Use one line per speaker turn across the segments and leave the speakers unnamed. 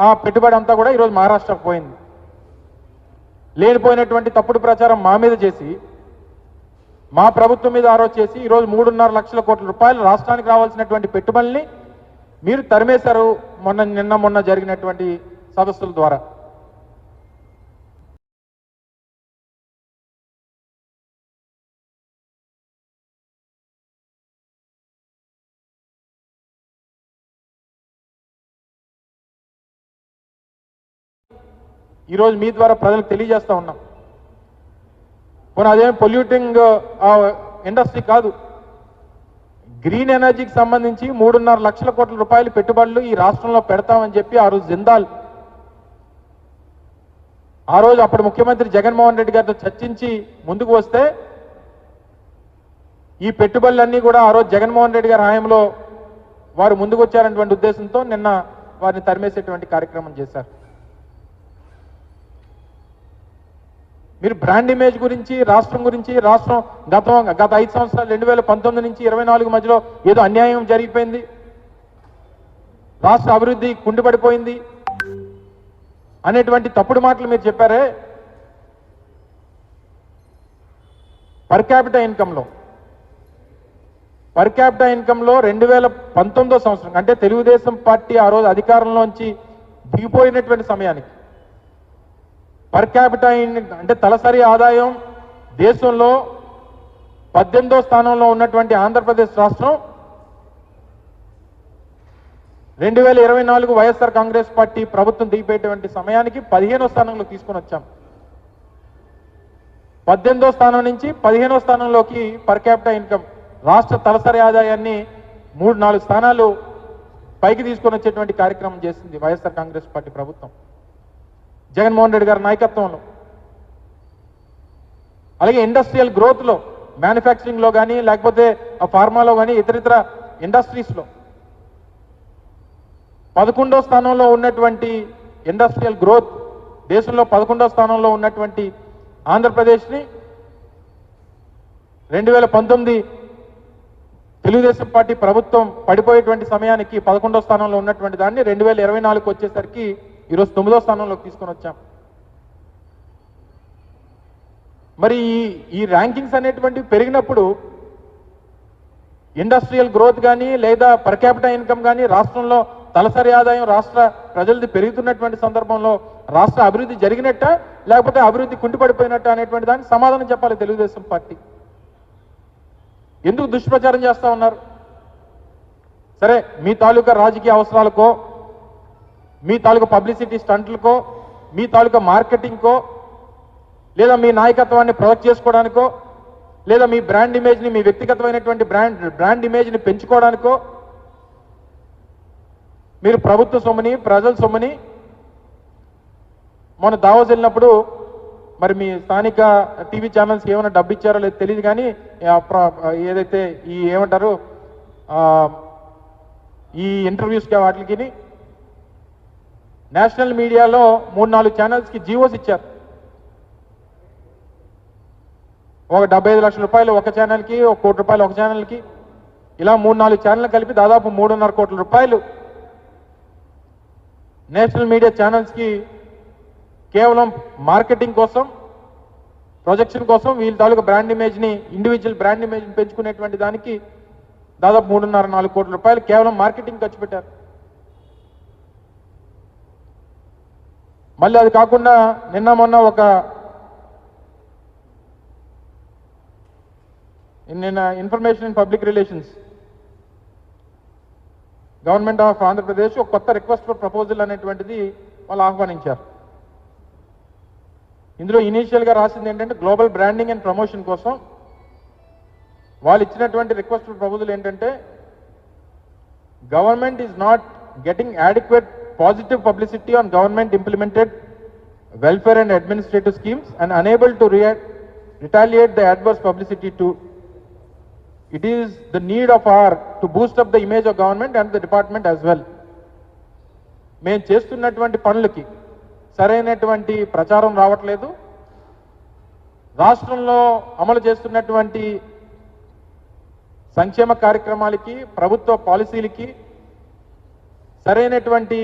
ఆ పెట్టుబడి అంతా కూడా ఈరోజు మహారాష్ట్రకు పోయింది. లేనిపోయినటువంటి తప్పుడు ప్రచారం మా మీద చేసి, మా ప్రభుత్వం మీద ఆరోజు చేసి ఈరోజు 3.5 లక్షల కోట్ల రూపాయలు రాష్ట్రానికి రావాల్సినటువంటి పెట్టుబడుల్ని మీరు తరిమేశారు మొన్న జరిగినటువంటి సదస్సుల ద్వారా. ఈరోజు మీ ద్వారా ప్రజలకు తెలియజేస్తా ఉన్నాం. పోనీ అదేం పొల్యూటింగ్ ఇండస్ట్రీ కాదు, గ్రీన్ ఎనర్జీకి సంబంధించి 3.5 లక్షల కోట్ల రూపాయలు పెట్టుబడులు ఈ రాష్ట్రంలో పెడతామని చెప్పి ఆ రోజు జిందాల్ ఆ రోజు అప్పుడు ముఖ్యమంత్రి జగన్మోహన్ రెడ్డి గారితో చర్చించి ముందుకు వస్తే ఈ పెట్టుబడులన్నీ కూడా ఆ రోజు జగన్మోహన్ రెడ్డి గారి హయాంలో వారు ముందుకు వచ్చారనేటువంటి ఉద్దేశంతో నిన్న వారిని తరిమేసేటువంటి కార్యక్రమం చేశారు. మీరు బ్రాండ్ ఇమేజ్ గురించి, రాష్ట్రం గురించి, రాష్ట్రం గత 5 సంవత్సరాలు 2019 నుంచి 24 మధ్యలో ఏదో అన్యాయం జరిగిపోయింది, రాష్ట్ర అభివృద్ధి కుండిపడిపోయింది అనేటువంటి తప్పుడు మాటలు మీరు చెప్పారే. పర్ క్యాపిటా ఇన్కంలో 2019 సంవత్సరం అంటే తెలుగుదేశం పార్టీ ఆ రోజు అధికారంలోంచి దిగిపోయినటువంటి సమయానికి పర్ క్యాపిటా అంటే తలసరి ఆదాయం దేశంలో 18వ స్థానంలో ఉన్నటువంటి ఆంధ్రప్రదేశ్ రాష్ట్రం 2024 వైఎస్ఆర్ కాంగ్రెస్ పార్టీ ప్రభుత్వం దిగిపోయేటువంటి సమయానికి 15వ స్థానంలో తీసుకొని వచ్చాం. 18వ స్థానం నుంచి 15వ స్థానంలోకి పర్ క్యాపిటా ఇన్కమ్ రాష్ట్ర తలసరి ఆదాయాన్ని 3-4 స్థానాలు పైకి తీసుకొని వచ్చేటువంటి కార్యక్రమం చేసింది వైఎస్ఆర్ కాంగ్రెస్ పార్టీ ప్రభుత్వం జగన్మోహన్ రెడ్డి గారి నాయకత్వంలో. అలాగే ఇండస్ట్రియల్ గ్రోత్లో, మ్యానుఫ్యాక్చరింగ్లో కానీ లేకపోతే ఫార్మాలో కానీ ఇతరితర ఇండస్ట్రీస్లో 11వ స్థానంలో ఉన్నటువంటి ఇండస్ట్రియల్ గ్రోత్ దేశంలో 11వ స్థానంలో ఉన్నటువంటి ఆంధ్రప్రదేశ్ని 2019 తెలుగుదేశం పార్టీ ప్రభుత్వం పడిపోయేటువంటి సమయానికి 11వ స్థానంలో ఉన్నటువంటి దాన్ని 2024 వచ్చేసరికి ఈరోజు 9వ స్థానంలోకి తీసుకొని వచ్చాం. మరి ఈ ర్యాంకింగ్స్ అనేటువంటివి పెరిగినప్పుడు ఇండస్ట్రియల్ గ్రోత్ కానీ లేదా పర్ క్యాపిటా ఇన్కమ్ కానీ రాష్ట్రంలో తలసరి ఆదాయం రాష్ట్ర ప్రజలది పెరుగుతున్నటువంటి సందర్భంలో రాష్ట్ర అభివృద్ధి జరిగినట్ట లేకపోతే అభివృద్ధి కుంటిపడిపోయినట్ట అనేటువంటి దానికి సమాధానం చెప్పాలి తెలుగుదేశం పార్టీ. ఎందుకు దుష్ప్రచారం చేస్తా ఉన్నారు? సరే, మీ తాలూకా రాజకీయ అవసరాలకో, మీ తాలూకా పబ్లిసిటీ స్టంట్లకో, మీ తాలూకా మార్కెటింగ్కో, లేదా మీ నాయకత్వాన్ని ప్రొజెక్ట్ చేసుకోవడానికో, లేదా మీ బ్రాండ్ ఇమేజ్ని, మీ వ్యక్తిగతమైనటువంటి బ్రాండ్ ఇమేజ్ని పెంచుకోవడానికో మీరు ప్రభుత్వ సొమ్ముని, ప్రజల సొమ్ముని మొన్న దావోస్ వెళ్ళినప్పుడు మరి మీ స్థానిక టీవీ ఛానల్స్కి ఏమైనా డబ్బు ఇచ్చారో లేదో తెలియదు కానీ ఏదైతే ఈ ఏమంటారు ఈ ఇంటర్వ్యూస్కి వాటికి నేషనల్ మీడియాలో 3-4 ఛానల్స్కి జీవోస్ ఇచ్చారు. ఒక 75 లక్షల రూపాయలు ఒక ఛానల్కి, 1 కోటి రూపాయలు ఒక ఛానల్కి, ఇలా 3-4 ఛానల్ కలిపి దాదాపు 3.5 కోట్ల రూపాయలు నేషనల్ మీడియా ఛానల్స్కి కేవలం మార్కెటింగ్ కోసం, ప్రొజెక్షన్ కోసం వీళ్ళ తాలూకా బ్రాండ్ ఇమేజ్ని, ఇండివిజువల్ బ్రాండ్ ఇమేజ్ని పెంచుకునేటువంటి దానికి దాదాపు 3.5-4 కోట్ల రూపాయలు కేవలం మార్కెటింగ్ ఖర్చు పెట్టారు. మళ్ళీ అది కాకుండా నిన్న మొన్న information and public relations government of Andhra Pradesh ఒక కొత్త రిక్వెస్ట్ ఫర్ ప్రపోజల్ అనేటువంటిది వాళ్ళు ఆహ్వానించారు. ఇందులో ఇనీషియల్గా రాసింది ఏంటంటే గ్లోబల్ బ్రాండింగ్ అండ్ ప్రమోషన్ కోసం వాళ్ళు ఇచ్చినటువంటి రిక్వెస్ట్ ఫర్ ప్రపోజల్ ఏంటంటే government is not getting adequate positive publicity on government implemented welfare and administrative schemes and unable to retaliate the adverse publicity to. It is the need of our to boost up the image of government and the department as well. మేము చేస్తున్నటువంటి పనులకి సరైనటువంటి ప్రచారం రావట్లేదు, రాష్ట్రంలో అమలు చేస్తున్నటువంటి సంక్షేమ కార్యక్రమాలకి, ప్రభుత్వ పాలసీలకి సరైనటువంటి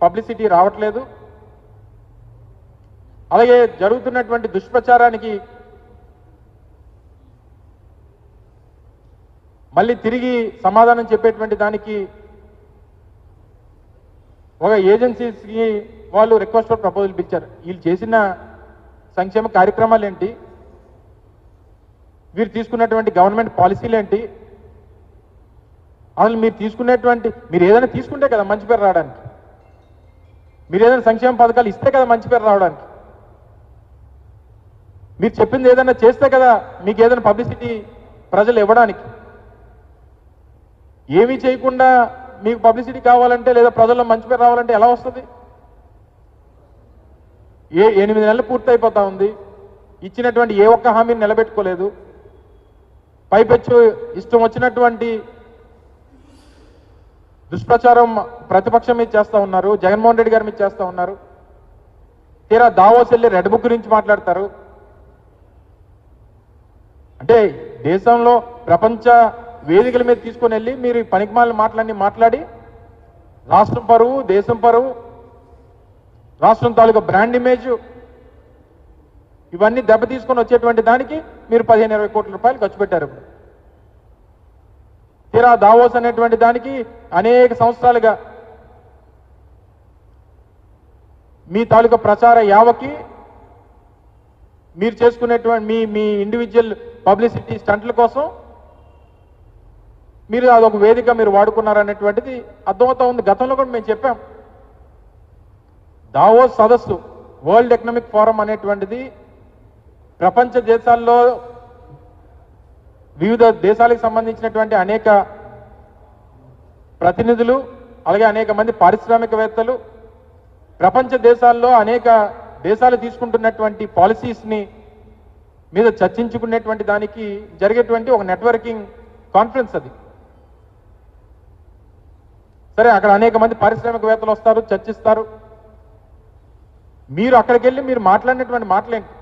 పబ్లిసిటీ రావట్లేదు. అలాగే జరుగుతున్నటువంటి దుష్ప్రచారానికి మళ్ళీ తిరిగి సమాధానం చెప్పేటువంటి దానికి ఒక ఏజెన్సీస్కి వాళ్ళు రిక్వెస్ట్ ఫర్ ప్రపోజల్ పిలిచారు. వీళ్ళు చేసిన సంక్షేమ కార్యక్రమాలు ఏంటి, వీరు తీసుకున్నటువంటి గవర్నమెంట్ పాలసీలు ఏంటి, అసలు మీరు ఏదైనా తీసుకుంటే కదా మంచి పేరు రావడానికి, మీరు ఏదైనా సంక్షేమ పథకాలు ఇస్తే కదా మంచి పేరు రావడానికి, మీరు చెప్పింది ఏదైనా చేస్తే కదా మీకు ఏదైనా పబ్లిసిటీ ప్రజలు ఇవ్వడానికి. ఏమీ చేయకుండా మీకు పబ్లిసిటీ కావాలంటే లేదా ప్రజల్లో మంచి పేరు రావాలంటే ఎలా వస్తుంది? 8 నెలలు పూర్తయిపోతా ఉంది, ఇచ్చినటువంటి ఏ ఒక్క హామీని నిలబెట్టుకోలేదు. పైపెచ్చు ఇష్టం వచ్చినటువంటి దుష్ప్రచారం ప్రతిపక్షం మీద చేస్తూ ఉన్నారు, జగన్మోహన్ రెడ్డి గారి మీద చేస్తూ ఉన్నారు. తీరా దావోస్ వెళ్ళి రెడ్ బుక్ గురించి మాట్లాడతారు. అంటే దేశంలో ప్రపంచ వేదికల మీద తీసుకొని వెళ్ళి మీరు పనికిమాలిన మాటలన్నీ మాట్లాడి రాష్ట్రం పరువు, దేశం పరువు, రాష్ట్రం తాలూకా బ్రాండ్ ఇమేజ్ ఇవన్నీ దెబ్బ తీసుకొని వచ్చేటువంటి దానికి మీరు 15-20 కోట్ల రూపాయలు ఖర్చు పెట్టారు. తీరా దావోస్ అనేటువంటి దానికి అనేక సంవత్సరాలుగా మీ తాలూకా ప్రచార యావకి మీరు చేసుకునేటువంటి మీ ఇండివిజువల్ పబ్లిసిటీ స్టంట్ల కోసం మీరు అదొక వేదిక మీరు వాడుకున్నారనేటువంటిది అర్థమవుతా ఉంది. గతంలో కూడా మేము చెప్పాం, దావోస్ సదస్సు వరల్డ్ ఎకనామిక్ ఫోరం అనేటువంటిది ప్రపంచ దేశాల్లో వివిధ దేశాలకు సంబంధించినటువంటి అనేక ప్రతినిధులు అలాగే అనేక మంది పారిశ్రామికవేత్తలు ప్రపంచ దేశాల్లో అనేక దేశాలు తీసుకుంటున్నటువంటి పాలసీస్ని మీద చర్చించుకునేటువంటి దానికి జరిగేటువంటి ఒక నెట్వర్కింగ్ కాన్ఫరెన్స్ అది. సరే, అక్కడ అనేక మంది పారిశ్రామికవేత్తలు వస్తారు, చర్చిస్తారు. మీరు అక్కడికి వెళ్ళి మీరు మాట్లాడినటువంటి మాటలేంటి?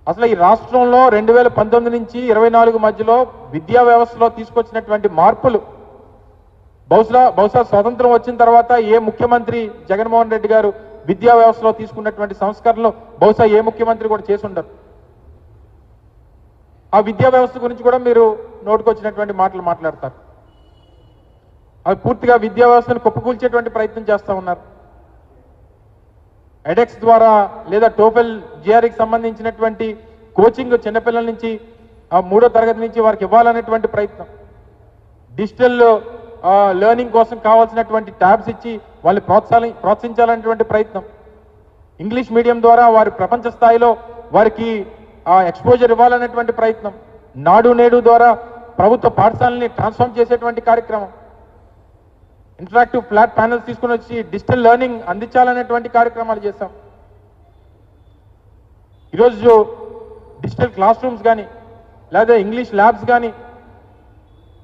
అసలు ఈ రాష్ట్రంలో 2019 నుంచి 24 మధ్యలో విద్యా వ్యవస్థలో తీసుకొచ్చినటువంటి మార్పులు బహుశా స్వతంత్రం వచ్చిన తర్వాత ఏ ముఖ్యమంత్రి జగన్మోహన్ రెడ్డి గారు విద్యా వ్యవస్థలో తీసుకున్నటువంటి సంస్కరణలు బహుశా ఏ ముఖ్యమంత్రి కూడా చేసి ఉండరు. ఆ విద్యా వ్యవస్థ గురించి కూడా మీరు నోటుకొచ్చినటువంటి మాటలు మాట్లాడతారు. అవి పూర్తిగా విద్యా వ్యవస్థను కుప్పకూల్చేటువంటి ప్రయత్నం చేస్తూ ఉన్నారు. ఎడెక్స్ ద్వారా లేదా టోఫెల్ జిఆర్ఈకి సంబంధించినటువంటి కోచింగ్ చిన్నపిల్లల నుంచి 3వ తరగతి నుంచి వారికి ఇవ్వాలనేటువంటి ప్రయత్నం, డిజిటల్ లెర్నింగ్ కోసం కావాల్సినటువంటి ట్యాబ్స్ ఇచ్చి వాళ్ళు ప్రోత్సహించాలనేటువంటి ప్రయత్నం, ఇంగ్లీష్ మీడియం ద్వారా వారి ప్రపంచ స్థాయిలో వారికి ఎక్స్పోజర్ ఇవ్వాలనేటువంటి ప్రయత్నం, నాడు నేడు ద్వారా ప్రభుత్వ పాఠశాలని ట్రాన్స్ఫార్మ్ చేసేటువంటి కార్యక్రమం, ఇంటరాక్టివ్ ఫ్లాట్ ప్యానల్స్ తీసుకుని వచ్చి డిజిటల్ లెర్నింగ్ అందించాలనేటువంటి కార్యక్రమాలు చేశాం. ఈరోజు డిజిటల్ క్లాస్ రూమ్స్ కానీ లేదా ఇంగ్లీష్ ల్యాబ్స్ కానీ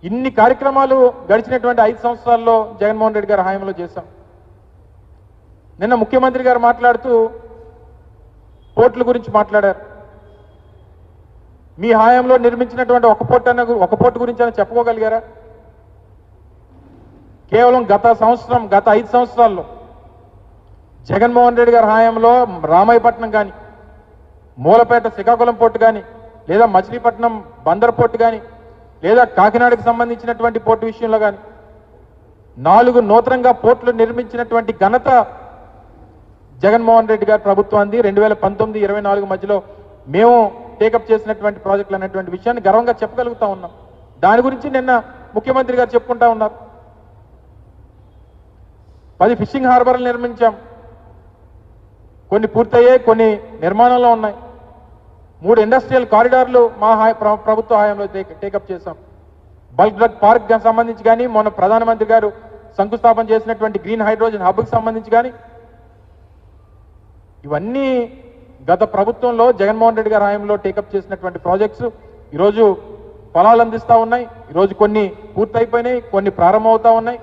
ఇన్ని కార్యక్రమాలు గడిచినటువంటి 5 సంవత్సరాల్లో జగన్మోహన్ రెడ్డి గారి హయాంలో చేశాం. నిన్న ముఖ్యమంత్రి గారు మాట్లాడుతూ పోర్టుల గురించి మాట్లాడారు. మీ హయాంలో నిర్మించినటువంటి ఒక పోర్టు గురించి అని చెప్పుకోగలిగారా? కేవలం గత 5 సంవత్సరాల్లో జగన్మోహన్ రెడ్డి గారి హయాంలో రామాయపట్నం కానీ, మూలపేట శ్రీకాకుళం పోర్టు కానీ, లేదా మచిలీపట్నం బందర్ పోర్టు కానీ, లేదా కాకినాడకు సంబంధించినటువంటి పోర్టు విషయంలో కానీ 4 నూతనంగా పోర్టులు నిర్మించినటువంటి ఘనత జగన్మోహన్ రెడ్డి గారి ప్రభుత్వాన్ని 2019-24 మధ్యలో మేము టేకప్ చేసినటువంటి ప్రాజెక్టులు అనేటువంటి విషయాన్ని గర్వంగా చెప్పగలుగుతా ఉన్నాం. దాని గురించి నిన్న ముఖ్యమంత్రి గారు చెప్పుకుంటా ఉన్నారు. 10 ఫిషింగ్ హార్బర్లు నిర్మించాం, కొన్ని పూర్తయ్యాయి, కొన్ని నిర్మాణంలో ఉన్నాయి. 3 ఇండస్ట్రియల్ కారిడార్లు మా ప్రభుత్వ హయాంలో టేకప్ చేశాం. బల్క్ డ్రగ్ పార్క్ సంబంధించి కానీ, మొన్న ప్రధానమంత్రి గారు శంకుస్థాపన చేసినటువంటి గ్రీన్ హైడ్రోజన్ హబ్కి సంబంధించి కానీ, ఇవన్నీ గత ప్రభుత్వంలో జగన్మోహన్ రెడ్డి గారి హయాంలో టేకప్ చేసినటువంటి ప్రాజెక్ట్స్ ఈరోజు ఫలాలు అందిస్తూ ఉన్నాయి. ఈరోజు కొన్ని పూర్తయిపోయినాయి, కొన్ని ప్రారంభమవుతా ఉన్నాయి.